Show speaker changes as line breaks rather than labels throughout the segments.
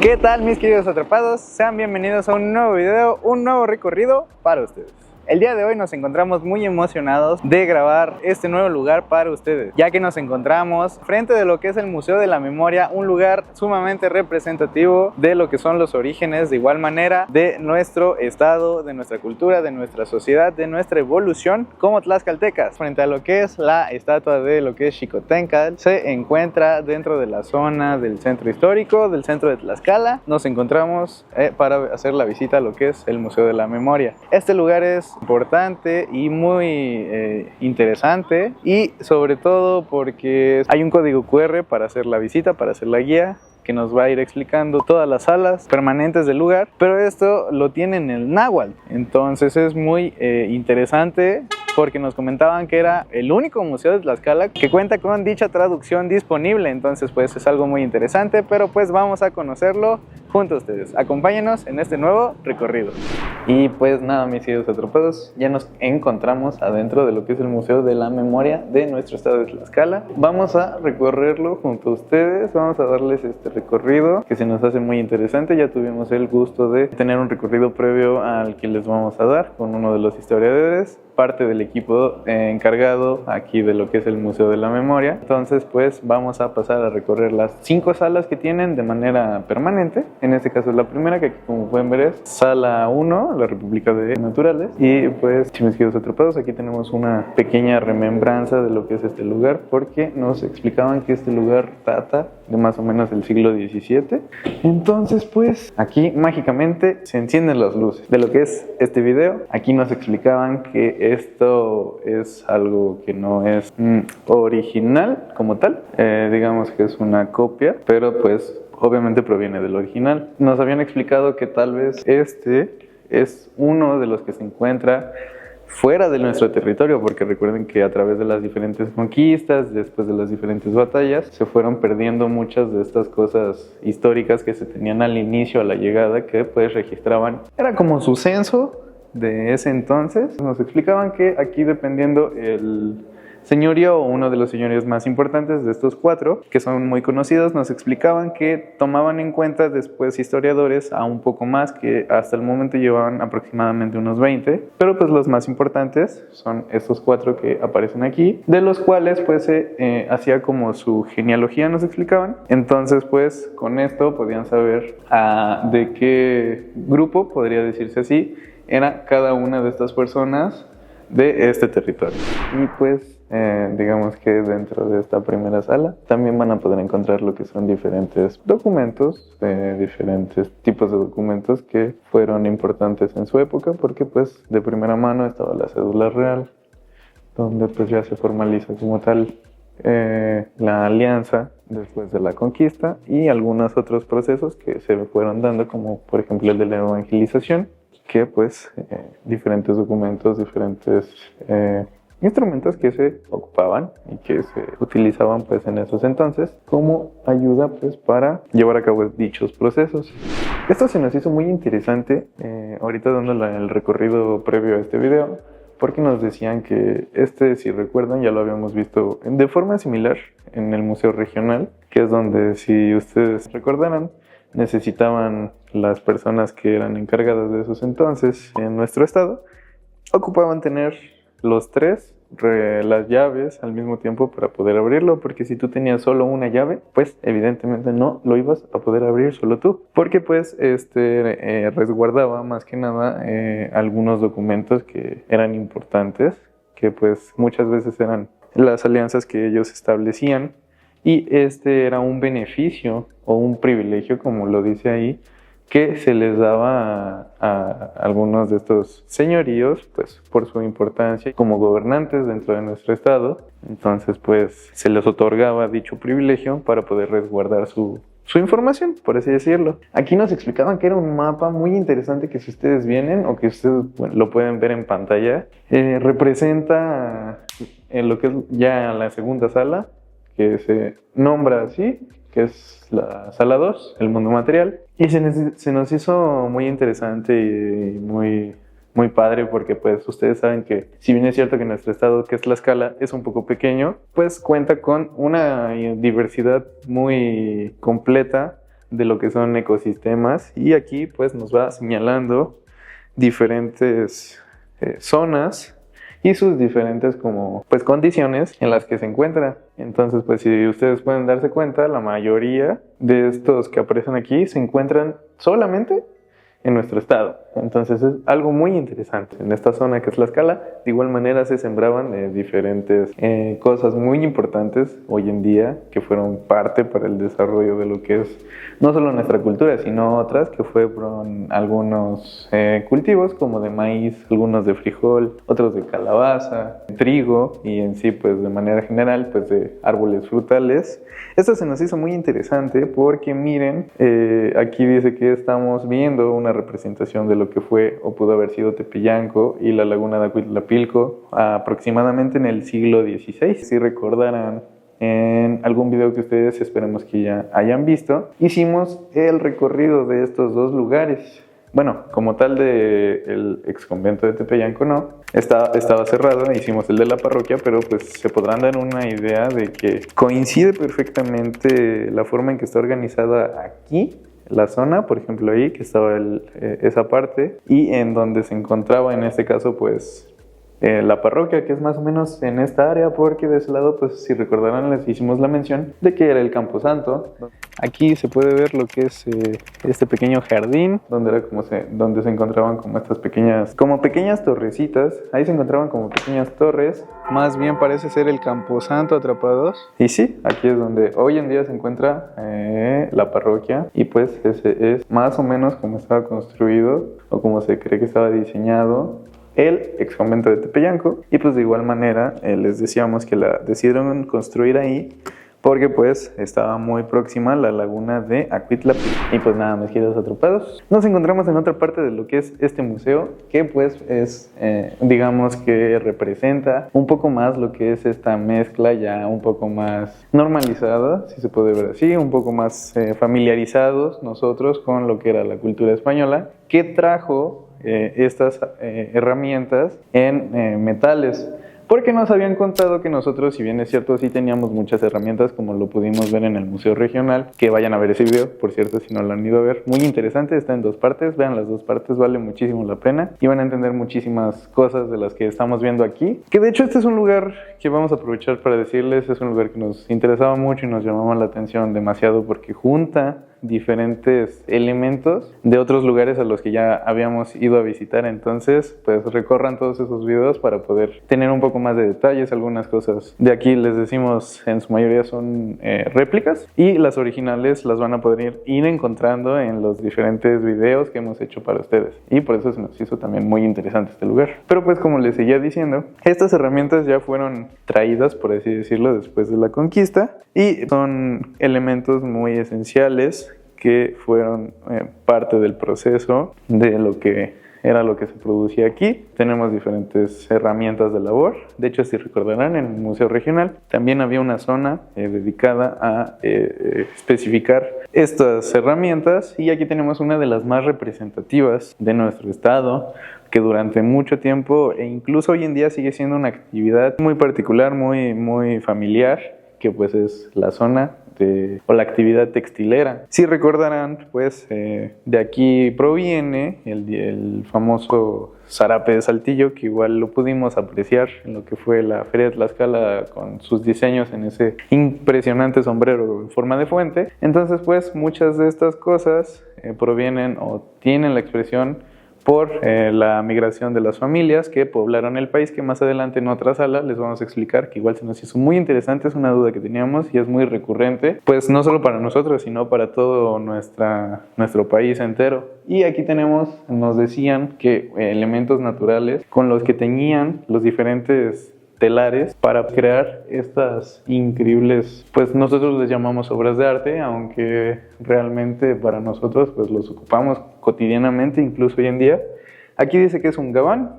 ¿Qué tal, mis queridos atrapados? Sean bienvenidos a un nuevo video, un nuevo recorrido para ustedes. El día de hoy nos encontramos muy emocionados de grabar este nuevo lugar para ustedes, ya que nos encontramos frente de lo que es el Museo de la Memoria, un lugar sumamente representativo de lo que son los orígenes, de igual manera, de nuestro estado, de nuestra cultura, de nuestra sociedad, de nuestra evolución como tlaxcaltecas. Frente a lo que es la estatua de lo que es Xicoténcatl, se encuentra dentro de la zona del centro histórico, del centro de Tlaxcala. Nos encontramos para hacer la visita a lo que es el Museo de la Memoria. Este lugar es importante y muy interesante, y sobre todo porque hay un código QR para hacer la visita, para hacer la guía, que nos va a ir explicando todas las salas permanentes del lugar, pero esto lo tiene en el náhuatl. Entonces es muy interesante, porque nos comentaban que era el único museo de Tlaxcala que cuenta con dicha traducción disponible. Entonces pues es algo muy interesante, pero pues vamos a conocerlo junto a ustedes. Acompáñenos en este nuevo recorrido. Y pues nada, mis queridos atrapados, ya nos encontramos adentro de lo que es el Museo de la Memoria de nuestro estado de Tlaxcala. Vamos a recorrerlo junto a ustedes, vamos a darles este recorrido que se nos hace muy interesante. Ya tuvimos el gusto de tener un recorrido previo al que les vamos a dar con uno de los historiadores, parte del equipo encargado aquí de lo que es el Museo de la Memoria. Entonces pues vamos a pasar a recorrer las 5 salas que tienen de manera permanente. En este caso es la primera, que aquí, como pueden ver, es Sala 1, la República de Naturales. Y pues, mis queridos atrapados, aquí tenemos una pequeña remembranza de lo que es este lugar, porque nos explicaban que este lugar data de más o menos el siglo XVII. Entonces pues aquí mágicamente se encienden las luces de lo que es este video. Aquí nos explicaban que esto es algo que no es original como tal, digamos que es una copia, pero pues obviamente proviene del original. Nos habían explicado que tal vez este es uno de los que se encuentra fuera de nuestro territorio, porque recuerden que a través de las diferentes conquistas, después de las diferentes batallas, se fueron perdiendo muchas de estas cosas históricas que se tenían al inicio, a la llegada, que pues registraban. Era como su censo de ese entonces. Nos explicaban que aquí, dependiendo el señorío o uno de los señoríos más importantes de estos 4, que son muy conocidos, nos explicaban que tomaban en cuenta después historiadores a un poco más, que hasta el momento llevaban aproximadamente unos 20, pero pues los más importantes son estos 4 que aparecen aquí, de los cuales pues se hacía como su genealogía, nos explicaban. Entonces pues con esto podían saber de qué grupo, podría decirse así, era cada una de estas personas de este territorio. Y pues digamos que dentro de esta primera sala también van a poder encontrar lo que son diferentes documentos, diferentes tipos de documentos que fueron importantes en su época, porque pues de primera mano estaba la cédula real, donde pues ya se formaliza como tal la alianza después de la conquista, y algunos otros procesos que se fueron dando, como por ejemplo el de la evangelización, que pues diferentes documentos, diferentes instrumentos que se ocupaban y que se utilizaban pues en esos entonces como ayuda pues para llevar a cabo dichos procesos. Esto se nos hizo muy interesante ahorita dándole el recorrido previo a este video, porque nos decían que si recuerdan, ya lo habíamos visto de forma similar en el Museo Regional, que es donde, si ustedes recordarán, necesitaban las personas que eran encargadas de esos entonces en nuestro estado, ocupaban tener los 3 las llaves al mismo tiempo para poder abrirlo, porque si tú tenías solo una llave, pues evidentemente no lo ibas a poder abrir solo tú, porque pues resguardaba más que nada algunos documentos que eran importantes, que pues muchas veces eran las alianzas que ellos establecían, y era un beneficio o un privilegio, como lo dice ahí, que se les daba a algunos de estos señoríos, pues por su importancia como gobernantes dentro de nuestro estado. Entonces pues se les otorgaba dicho privilegio para poder resguardar su información, por así decirlo. Aquí nos explicaban que era un mapa muy interesante, que si ustedes vienen, o que ustedes lo pueden ver en pantalla, representa lo que es ya la segunda sala, que se nombra así, que es la sala 2, el mundo material. Y se nos hizo muy interesante y muy padre, porque pues ustedes saben que, si bien es cierto que nuestro estado, que es Tlaxcala, es un poco pequeño, pues cuenta con una diversidad muy completa
de lo que son ecosistemas, y aquí pues nos va señalando diferentes zonas y sus diferentes como pues condiciones en las que se encuentra. Entonces pues si ustedes pueden darse cuenta, la mayoría de estos que aparecen aquí se encuentran solamente en nuestro estado. Entonces es algo muy interesante. En esta zona que es Tlaxcala, de igual manera se sembraban diferentes cosas muy importantes hoy en día que fueron parte para el desarrollo de lo que es no solo nuestra cultura, sino otras que fueron algunos cultivos como de maíz, algunos de frijol, otros de calabaza, trigo y en sí pues de manera general pues de árboles frutales. Esto se nos hizo muy interesante porque miren, aquí dice que estamos viendo una representación de lo que fue o pudo haber sido Tepeyanco y la laguna de Acuitlapilco aproximadamente en el siglo XVI. Si recordarán en algún video que ustedes esperemos que ya hayan visto, hicimos el recorrido de estos dos lugares. Bueno, como tal del ex convento de Tepeyanco no, estaba cerrado, hicimos el de la parroquia, pero pues se podrán dar una idea de que coincide perfectamente la forma en que está organizada aquí la zona, por ejemplo ahí que estaba esa parte, y en donde se encontraba en este caso pues la parroquia, que es más o menos en esta área, porque de ese lado pues si recordarán les hicimos la mención de que era el Camposanto. Aquí se puede ver lo que es este pequeño jardín donde era donde se encontraban como estas pequeñas torrecitas. Ahí se encontraban como pequeñas torres.
Más bien parece ser el Camposanto Atrapados.
Y sí, aquí es donde hoy en día se encuentra la parroquia, y pues ese es más o menos como estaba construido o como se cree que estaba diseñado el ex convento de Tepeyanco. Y pues de igual manera les decíamos que la decidieron construir ahí porque pues estaba muy próxima a la laguna de Acuitlapilco. Y pues nada, mis queridos atrapados, nos encontramos en otra parte de lo que es este museo, que pues es digamos que representa un poco más lo que es esta mezcla ya un poco más normalizada, si se puede ver así, un poco más familiarizados nosotros con lo que era la cultura española, que trajo estas herramientas en metales. Porque nos habían contado que nosotros, si bien es cierto, sí teníamos muchas herramientas, como lo pudimos ver en el Museo Regional, que vayan a ver ese video, por cierto, si no lo han ido a ver. Muy interesante, está en 2 partes, vean las 2 partes, vale muchísimo la pena y van a entender muchísimas cosas de las que estamos viendo aquí. Que de hecho este es un lugar que vamos a aprovechar para decirles, es un lugar que nos interesaba mucho y nos llamaba la atención demasiado porque junta diferentes elementos de otros lugares a los que ya habíamos ido a visitar. Entonces pues recorran todos esos videos para poder tener un poco más de detalles. Algunas cosas de aquí les decimos en su mayoría son réplicas, y las originales las van a poder ir encontrando en los diferentes videos que hemos hecho para ustedes, y por eso se nos hizo también muy interesante este lugar. Pero pues como les seguía diciendo, estas herramientas ya fueron traídas, por así decirlo, después de la conquista, y son elementos muy esenciales que fueron parte del proceso de lo que era lo que se producía aquí. Tenemos diferentes herramientas de labor. De hecho, si recordarán, en el Museo Regional también había una zona dedicada a especificar estas herramientas, y aquí tenemos una de las más representativas de nuestro estado, que durante mucho tiempo e incluso hoy en día sigue siendo una actividad muy particular, muy familiar, que pues es la zona o la actividad textilera. Si recordarán, pues de aquí proviene el famoso zarape de Saltillo, que igual lo pudimos apreciar en lo que fue la Feria de Tlaxcala con sus diseños en ese impresionante sombrero en forma de fuente. Entonces pues muchas de estas cosas provienen o tienen la expresión por la migración de las familias que poblaron el país, que más adelante en otra sala les vamos a explicar, que igual se nos hizo muy interesante, es una duda que teníamos y es muy recurrente, pues no solo para nosotros, sino para todo nuestro país entero. Y aquí nos decían que elementos naturales con los que teñían los diferentes telares para crear estas increíbles, pues nosotros les llamamos obras de arte, aunque realmente para nosotros pues los ocupamos cotidianamente, incluso hoy en día. Aquí dice que es un gabán,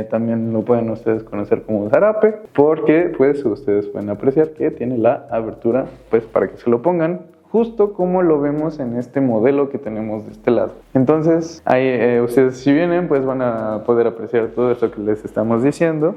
también lo pueden ustedes conocer como zarape, porque pues ustedes pueden apreciar que tiene la abertura pues para que se lo pongan justo como lo vemos en este modelo que tenemos de este lado. Entonces, ahí, ustedes si vienen, pues van a poder apreciar todo esto que les estamos diciendo.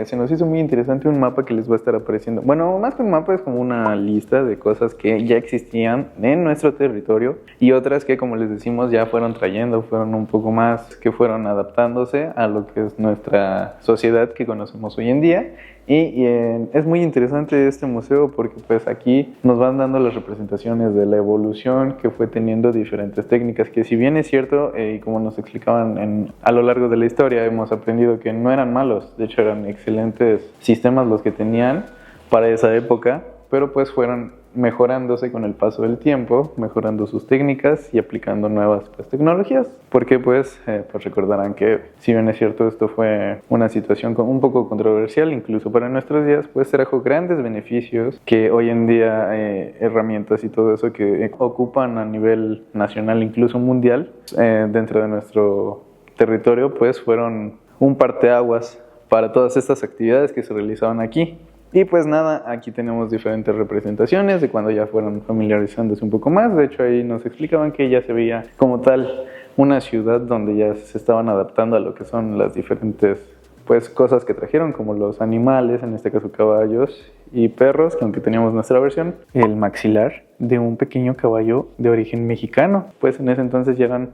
Se nos hizo muy interesante un mapa que les va a estar apareciendo. Bueno, más que un mapa, es como una lista de cosas que ya existían en nuestro territorio y otras que, como les decimos, ya fueron fueron un poco más, que fueron adaptándose a lo que es nuestra sociedad que conocemos hoy en día. Y es muy interesante este museo porque pues aquí nos van dando las representaciones de la evolución que fue teniendo diferentes técnicas, que si bien es cierto, y como nos explicaban a lo largo de la historia, hemos aprendido que no eran malos, de hecho eran excelentes sistemas los que tenían para esa época, pero pues fueron mejorándose con el paso del tiempo, mejorando sus técnicas y aplicando nuevas tecnologías, porque pues recordarán que si bien es cierto esto fue una situación un poco controversial incluso para nuestros días, pues trajo grandes beneficios que hoy en día herramientas y todo eso que ocupan a nivel nacional, incluso mundial, dentro de nuestro territorio, pues fueron un parteaguas para todas estas actividades que se realizaban aquí. Y pues nada, aquí tenemos diferentes representaciones de cuando ya fueron familiarizándose un poco más. De hecho, ahí nos explicaban que ya se veía como tal una ciudad donde ya se estaban adaptando a lo que son las diferentes pues cosas que trajeron, como los animales, en este caso caballos y perros, que aunque teníamos nuestra versión, el maxilar de un pequeño caballo de origen mexicano, pues en ese entonces ya eran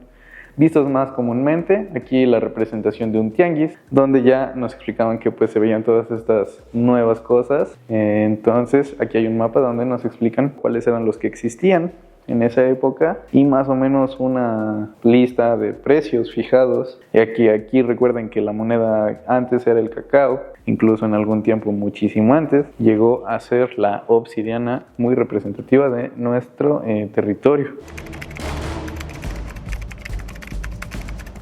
vistos más comúnmente. Aquí la representación de un tianguis, donde ya nos explicaban que pues se veían todas estas nuevas cosas. Entonces aquí hay un mapa donde nos explican cuáles eran los que existían en esa época y más o menos una lista de precios fijados. Y aquí recuerden que la moneda antes era el cacao, incluso en algún tiempo muchísimo antes llegó a ser la obsidiana, muy representativa de nuestro territorio.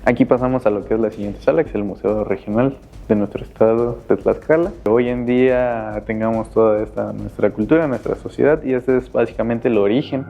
Aquí pasamos a lo que es la siguiente sala, que es el Museo Regional de nuestro estado de Tlaxcala. Hoy en día tengamos toda esta nuestra cultura, nuestra sociedad, y este es básicamente el origen